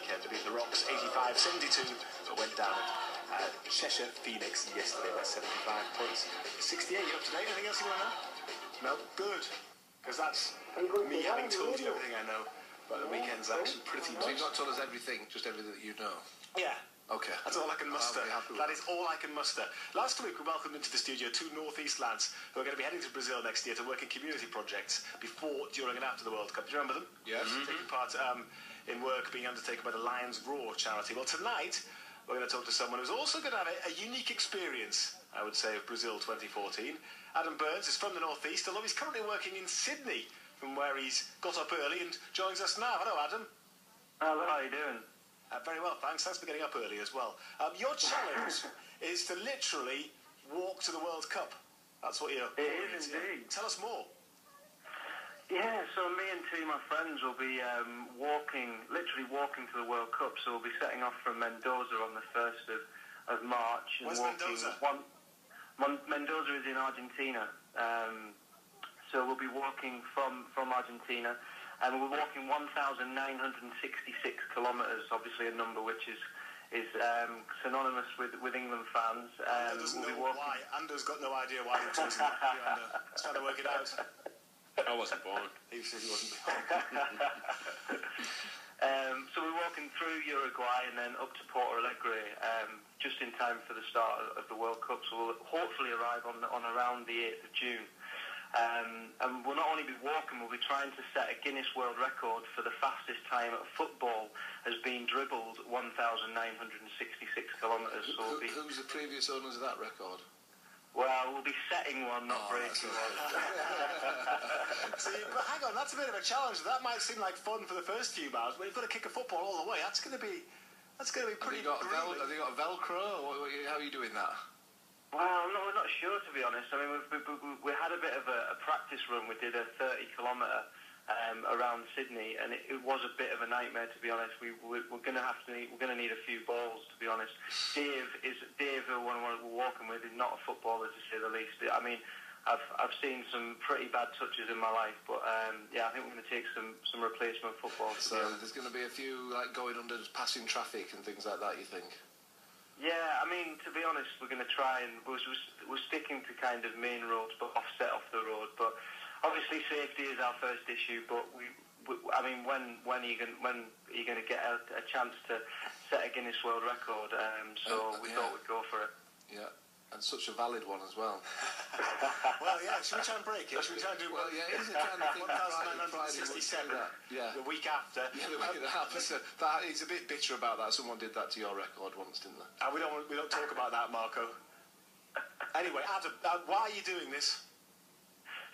weekend to beat the Rocks 85-72, but went down at Cheshire Phoenix yesterday by 75 points. 68, you up to date? Anything else you want to know? No? Good. Because that's me having told you everything I know about the weekend's action pretty much. So you've not told us everything, just everything that you know? Yeah. Okay. That's all I can muster. That is all I can muster. Last week we welcomed into the studio two North East lads who are going to be heading to Brazil next year to work in community projects before, during and after the World Cup. Do you remember them? Yes. Taking part in work being undertaken by the Lions Roar charity. Well, tonight we're going to talk to someone who's also going to have a unique experience, I would say, of Brazil 2014. Adam Burns is from the North East, although he's currently working in Sydney, from where he's got up early and joins us now. Hello, Adam. Hello, how are you doing? Very well, thanks. Thanks for getting up early as well. Your challenge is to literally walk to the World Cup. That's what you're... It is indeed. Tell us more. Yeah, so me and two of my friends will be literally walking to the World Cup. So we'll be setting off from Mendoza on the 1st of March. And where's Mendoza? Mendoza is in Argentina. So we'll be walking from Argentina. And we're walking 1,966 kilometres, obviously a number which is synonymous with England fans. Doesn't know why. Ando's got no idea why you're choosing that. He's trying to work it out. I wasn't born. He said he wasn't born. So we're walking through Uruguay and then up to Porto Alegre, just in time for the start of the World Cup. So we'll hopefully arrive on around the 8th of June. And we'll not only be walking, we'll be trying to set a Guinness World Record for the fastest time at football has been dribbled 1,966 kilometres. So Who's the previous owners of that record? Well, we'll be setting one, not breaking one. See, but hang on, that's a bit of a challenge. That might seem like fun for the first few miles, but you've got to kick a football all the way. That's going to be pretty grueling. Have they got Velcro? How are you doing that? Well, no, we're not sure, to be honest. I mean, we had a bit of a practice run. We did a 30-kilometre around Sydney, and it was a bit of a nightmare, to be honest. We're going to need a few balls, to be honest. Dave, who we're walking with, is not a footballer, to say the least. I mean, I've seen some pretty bad touches in my life, but yeah, I think we're going to take some replacement football. So there's going to be a few like going under passing traffic and things like that, you think? Yeah, I mean, to be honest, we're going to try and we're sticking to kind of main roads, but offset off the road. But obviously, safety is our first issue. But I mean, when are you going to get a chance to set a Guinness World Record? So we thought we'd go for it. Yeah. And such a valid one as well. Well, yeah, should we try and break it? Should we try and do well, yeah, it is a kind of thing. 1,967 the week after. Yeah, the week after. So he's a bit bitter about that. Someone did that to your record once, didn't they? And we don't talk about that, Marco. Anyway, Adam, why are you doing this?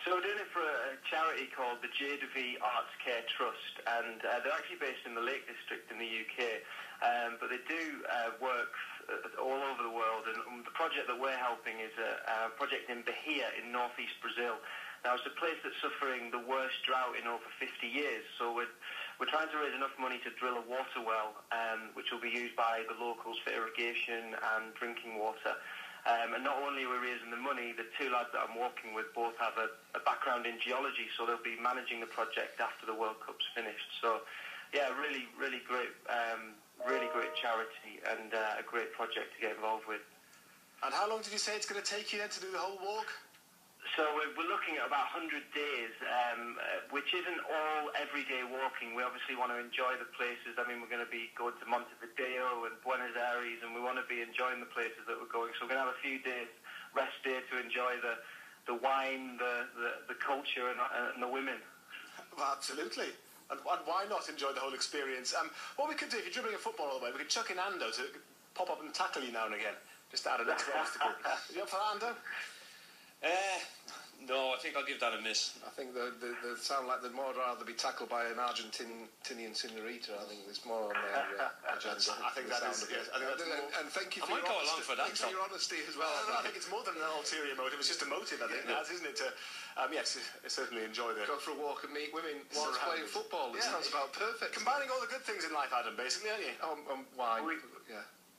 So we're doing it for a charity called the Geordie Arts Care Trust, and they're actually based in the Lake District in the UK, but they do work all over the world, and the project that we're helping is a project in Bahia in northeast Brazil. Now, it's a place that's suffering the worst drought in over 50 years, so we're trying to raise enough money to drill a water well, which will be used by the locals for irrigation and drinking water. And not only are we raising the money, the two lads that I'm walking with both have a background in geology, so they'll be managing the project after the World Cup's finished. So, yeah, really great charity and a great project to get involved with. And how long did you say it's going to take you then to do the whole walk? So we're looking at about 100 days, which isn't all everyday walking. We obviously want to enjoy the places. I mean, we're going to be going to Montevideo and Buenos Aires, and we want to be enjoying the places that we're going. So we're going to have a few days rest day to enjoy the wine, the culture, and the women. Well, absolutely. And why not enjoy the whole experience? What we could do, if you're dribbling a football all the way, we could chuck in Ando to pop up and tackle you now and again, just to add an extra obstacle. Are you up for that, Ando? No, I think I'll give that a miss. I think they sound like they'd more rather be tackled by an Argentinian senorita. I think there's more on their agenda. I think that is, yes. And thank you for your honesty. Thanks for your honesty as well. I think it's more than an ulterior motive. It's just a motive, I think, isn't it? Yes, certainly enjoy go for a walk and meet women whilst playing football. It sounds about perfect. Combining all the good things in life, Adam, basically, aren't you? Wine.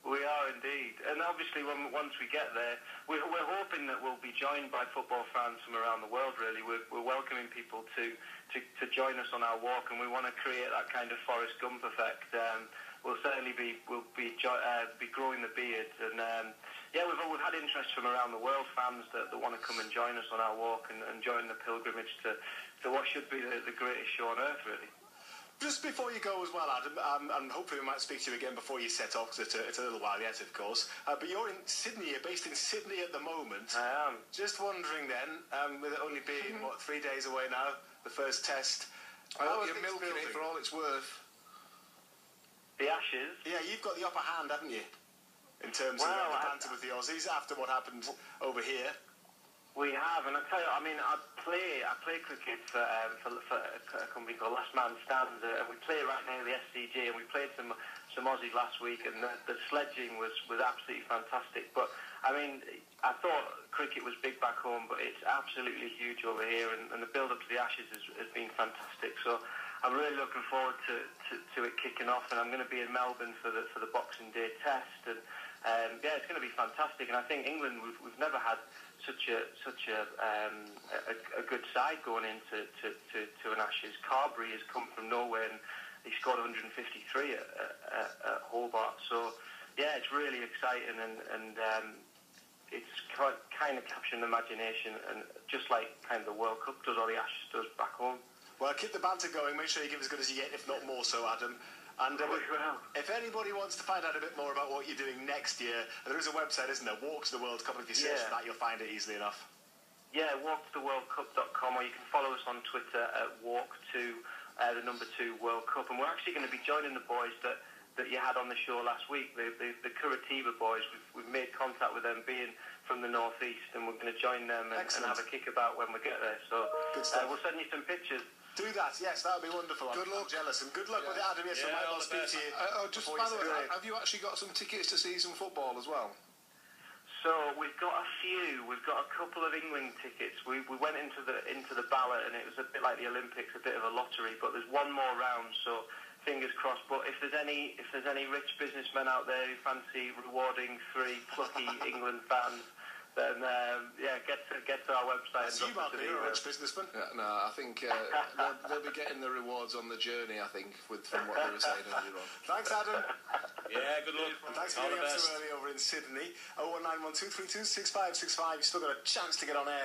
We are indeed, and obviously once we get there, we're hoping that we'll be joined by football fans from around the world. Really, we're welcoming people to join us on our walk, and we want to create that kind of Forrest Gump effect. certainly be growing the beard. And we've had interest from around the world, fans that want to come and join us on our walk and join the pilgrimage to what should be the greatest show on earth, really. Just before you go as well, Adam, and hopefully we might speak to you again before you set off, because it's a little while yet, of course, but you're in Sydney, you're based in Sydney at the moment. I am. Just wondering then, with it only being, 3 days away now, the first test, I hope you're milking it for all it's worth. The Ashes? Yeah, you've got the upper hand, haven't you? In terms of the banter with the Aussies, after what happened over here. We have, and I tell you, I mean, I play cricket for a company called Last Man Stands, and we play right now the SCG, and we played some Aussies last week, and the sledging was absolutely fantastic. But I mean, I thought cricket was big back home, but it's absolutely huge over here, and the build up to the Ashes has been fantastic. So I'm really looking forward to it kicking off, and I'm going to be in Melbourne for the Boxing Day test, and it's going to be fantastic. And I think England, we've never had such a good side going into an Ashes. Carberry has come from Norway and he scored 153 at Hobart. So yeah, it's really exciting and it's kind of capturing the imagination, and just like kind of the World Cup does or the Ashes does back home. Well, keep the banter going. Make sure you give as good as you get, if not more so, Adam. And if anybody wants to find out a bit more about what you're doing next year, there is a website, isn't there? Walk to the World Cup. If you search for that, you'll find it easily enough. Yeah, walktotheworldcup.com, or you can follow us on Twitter at walk2 World Cup. And we're actually going to be joining the boys that you had on the show last week, the Curitiba boys. We've made contact with them, being from the northeast, and we're going to join them and have a kickabout when we get there. So we'll send you some pictures. Do that, yes, that would be wonderful. Good luck. I'm jealous, and good luck with it, Adam. Yes, I might well speak to you. Just by the way, have you actually got some tickets to see some football as well? So we've got a few. We've got a couple of England tickets. We went into the ballot, and it was a bit like the Olympics, a bit of a lottery. But there's one more round, so fingers crossed. But if there's any rich businessmen out there who fancy rewarding 3 plucky England fans, then get to our website. You might be a rich businessman. No, I think they'll be getting the rewards on the journey, I think, from what they were saying earlier on. Thanks, Adam. Yeah, good luck. And thanks for getting up so early over in Sydney. 01912326565. You've still got a chance to get on air.